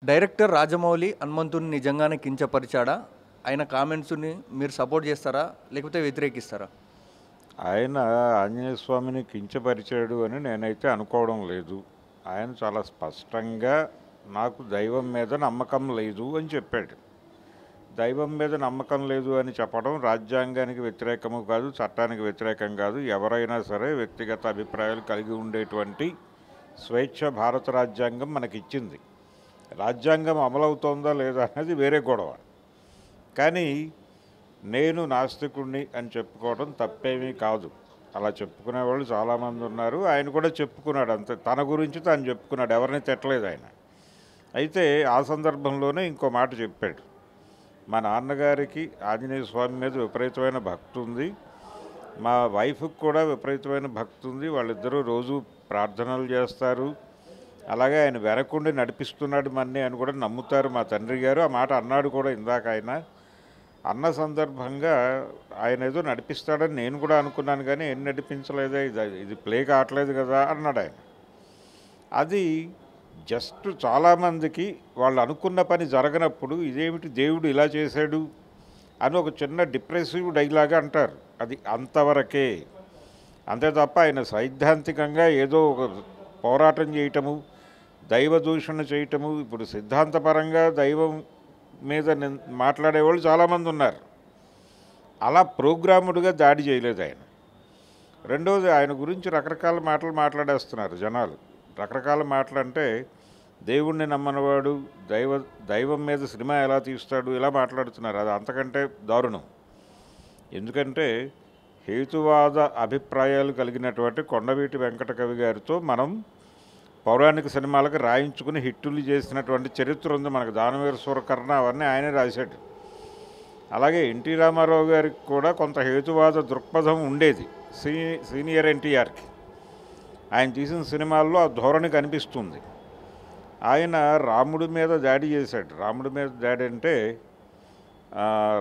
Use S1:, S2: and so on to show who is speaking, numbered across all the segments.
S1: Director Rajamouli హనుమంతుడిని నిజంగానే కించపరిచాడా? ఆయన కామెంట్స్‌ని మీరు సపోర్ట్ చేస్తారా? లేకపోతే వ్యతిరేకిస్తారా?
S2: ఆయన ఆంజనేయ స్వామిని కించపరిచాడు అని నేనైతే అనుకోవడం లేదు. ఆయన చాలా స్పష్టంగా నాకు దైవం మీద నమ్మకం లేదు అని చెప్పాడు. దైవం మీద నమ్మకం లేదు అని చెప్పడం రాజ్యాంగానికి వ్యతిరేకము కాదు, చట్టానికి వ్యతిరేకం కాదు. ఎవరైనా సరే వ్యక్తిగత అభిప్రాయాలు కలిగి ఉండేటువంటి స్వేచ్ఛ భారత రాజ్యాంగం మనకిచ్చింది. రాజ్యాంగం అమలవుతోందా లేదా అనేది వేరే గొడవ. కానీ నేను నాస్తికుడిని అని చెప్పుకోవడం తప్పేమీ కాదు. అలా చెప్పుకునే వాళ్ళు చాలామంది ఉన్నారు. ఆయన కూడా చెప్పుకున్నాడు, అంతే. తన గురించి తాను చెప్పుకున్నాడు, ఎవరిని తిట్టలేదు ఆయన. అయితే ఆ సందర్భంలోనే ఇంకో మాట చెప్పాడు. మా నాన్నగారికి ఆంజనేయ స్వామి మీద విపరీతమైన భక్తి ఉంది, మా వైఫ్కి కూడా విపరీతమైన భక్తి ఉంది. వాళ్ళిద్దరూ రోజు ప్రార్థనలు చేస్తారు. అలాగే ఆయన వెనకుండి నడిపిస్తున్నాడు మన్ని అని కూడా నమ్ముతారు మా తండ్రి గారు. ఆ మాట అన్నాడు కూడా ఇందాక. ఆయన అన్న సందర్భంగా ఆయన ఏదో నడిపిస్తాడని నేను కూడా అనుకున్నాను, కానీ ఏం నడిపించలేదే, ఇది ప్లే కావట్లేదు కదా అన్నాడు ఆయన. అది జస్ట్ చాలామందికి వాళ్ళు అనుకున్న పని జరగనప్పుడు ఇదేమిటి దేవుడు ఇలా చేశాడు అని ఒక చిన్న డిప్రెసివ్ డైలాగ్ అంటారు. అది అంతవరకే. అంతే తప్ప ఆయన సైద్ధాంతికంగా ఏదో ఒక పోరాటం చేయటము, దైవ దూషణ చేయటము, ఇప్పుడు సిద్ధాంతపరంగా దైవం మీద మాట్లాడేవాళ్ళు చాలామంది ఉన్నారు. అలా ప్రోగ్రాముడుగా దాడి చేయలేదు ఆయన. రెండవది, ఆయన గురించి రకరకాల మాటలు మాట్లాడేస్తున్నారు జనాలు. రకరకాల మాటలు అంటే దేవుణ్ణి నమ్మనవాడు దైవం మీద సినిమా ఎలా తీస్తాడు ఇలా మాట్లాడుతున్నారు. అది అంతకంటే దారుణం. ఎందుకంటే హేతువాద అభిప్రాయాలు కలిగినటువంటి కొండవీటి వెంకట కవి గారితో మనం పౌరాణిక సినిమాలకు రాయించుకుని హిట్టులు చేసినటువంటి చరిత్ర ఉంది మనకు. దానవీర సూరకర్ణ అవన్నీ ఆయనే రాశాడు. అలాగే ఎన్టీ రామారావు గారికి కూడా కొంత హేతువాద దృక్పథం ఉండేది, సీనియర్ ఎన్టీఆర్కి. ఆయన తీసిన సినిమాల్లో ఆ ధోరణి కనిపిస్తుంది. ఆయన రాముడి మీద దాడి చేశాడు. రాముడి మీద దాడి అంటే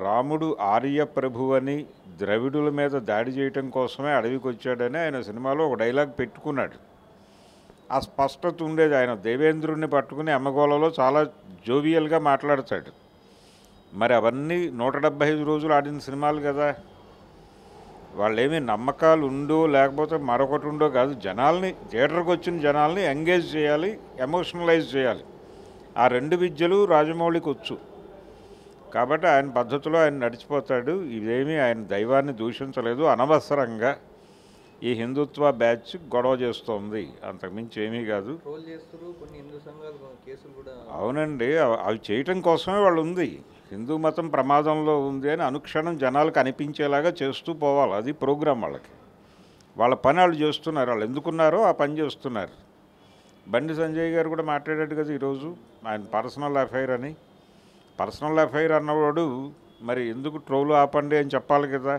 S2: రాముడు ఆర్య ప్రభు అని ద్రవిడుల మీద దాడి చేయటం కోసమే అడవికి వచ్చాడని ఆయన సినిమాలో ఒక డైలాగ్ పెట్టుకున్నాడు. ఆ స్పష్టత ఉండేది. ఆయన దేవేంద్రుడిని పట్టుకుని అమ్మగోళలో చాలా జోవియల్గా మాట్లాడతాడు. మరి అవన్నీ 175 రోజులు ఆడిన సినిమాలు కదా. వాళ్ళేమీ నమ్మకాలు ఉండో లేకపోతే మరొకటి ఉండో కాదు, జనాల్ని, థియేటర్కి వచ్చిన జనాల్ని ఎంగేజ్ చేయాలి, ఎమోషనలైజ్ చేయాలి. ఆ రెండు విద్యలు రాజమౌళికి వచ్చు. కాబట్టి ఆయన పద్ధతిలో ఆయన నడిచిపోతాడు. ఇదేమీ ఆయన దైవాన్ని దూషించలేదు. అనవసరంగా ఈ హిందుత్వ బ్యాచ్ గొడవ చేస్తోంది, అంతకుమించి ఏమీ కాదు. అవునండి, అవి చేయటం కోసమే వాళ్ళు ఉంది. హిందూ మతం ప్రమాదంలో ఉంది అని అనుక్షణం జనాలకు అనిపించేలాగా చేస్తూ పోవాలి. అది ప్రోగ్రాం వాళ్ళకి. వాళ్ళ పని వాళ్ళు చేస్తున్నారు. వాళ్ళు ఎందుకున్నారో ఆ పని చేస్తున్నారు. బండి సంజయ్ గారు కూడా మాట్లాడాడు కదా ఈరోజు, ఆయన పర్సనల్ అఫైర్ అని. పర్సనల్ అఫైర్ అన్నవాడు మరి ఎందుకు ట్రోలు ఆపండి అని చెప్పాలి కదా.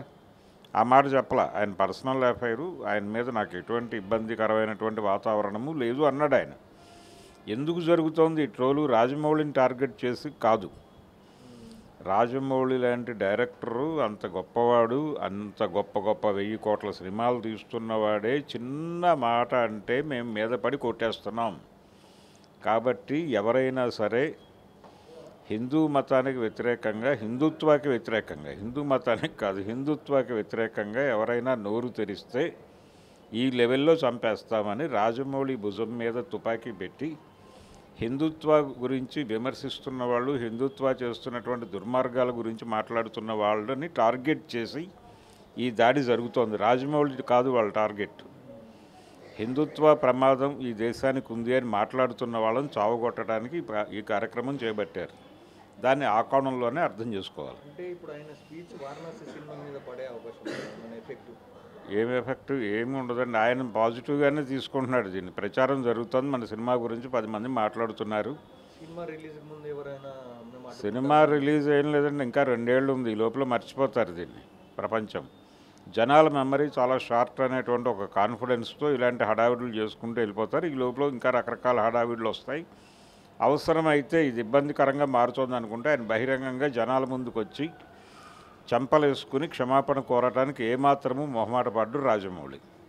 S2: ఆ మాట చెప్పలా. ఆయన పర్సనల్ అఫైరు, ఆయన మీద నాకు ఎటువంటి ఇబ్బందికరమైనటువంటి వాతావరణము లేదు అన్నాడు ఆయన. ఎందుకు జరుగుతోంది ఈ ట్రోలు? రాజమౌళిని టార్గెట్ చేసి కాదు. రాజమౌళి లాంటి డైరెక్టరు అంత గొప్పవాడు, అంత గొప్ప 1000 కోట్ల సినిమాలు తీస్తున్నవాడే చిన్న మాట అంటే మేము మీద పడి కొట్టేస్తున్నాం. కాబట్టి ఎవరైనా సరే హిందూ మతానికి వ్యతిరేకంగా, హిందుత్వానికి వ్యతిరేకంగా, హిందూ మతానికి కాదు హిందుత్వానికి వ్యతిరేకంగా ఎవరైనా నోరు తెరిస్తే ఈ లెవెల్లో చంపేస్తామని రాజమౌళి భుజం మీద తుపాకీ పెట్టి హిందుత్వ గురించి విమర్శిస్తున్న వాళ్ళు, హిందుత్వ చేస్తున్నటువంటి దుర్మార్గాల గురించి మాట్లాడుతున్న వాళ్ళని టార్గెట్ చేసి ఈ దాడి జరుగుతోంది. రాజమౌళి కాదు వాళ్ళ టార్గెట్. హిందుత్వ ప్రమాదం ఈ దేశానికి ఉంది అని మాట్లాడుతున్న వాళ్ళని చావగొట్టడానికి ఈ కార్యక్రమం చేపట్టారు. దాన్ని ఆ కోణంలోనే అర్థం చేసుకోవాలి.
S1: అంటే ఇప్పుడు ఆయన స్పీచ్ వారణాసి సినిమా మీద పడే అవకాశం ఎఫెక్ట్
S2: ఏం ఎఫెక్ట్ ఏమి ఉండదండి. ఆయన పాజిటివ్గానే తీసుకుంటున్నాడు. దీన్ని ప్రచారం జరుగుతుంది. మన సినిమా గురించి 10 మంది మాట్లాడుతున్నారు. సినిమా రిలీజ్ ఏం లేదండి, ఇంకా 2 ఏళ్ళు ఉంది. ఈ లోపల మర్చిపోతారు దీన్ని ప్రపంచం. జనాల మెమరీ చాలా షార్ట్ అనేటువంటి ఒక కాన్ఫిడెన్స్తో ఇలాంటి హడావిడులు చేసుకుంటూ వెళ్ళిపోతారు. ఈ లోపల ఇంకా రకరకాల హడావిడులు వస్తాయి. అవసరమైతే ఇది ఇబ్బందికరంగా మారుతోంది అనుకుంటే ఆయన బహిరంగంగా జనాల ముందుకు వచ్చి చెంపలేసుకుని క్షమాపణ కోరటానికి ఏమాత్రము మొహమాట పడ్డు రాజమౌళి.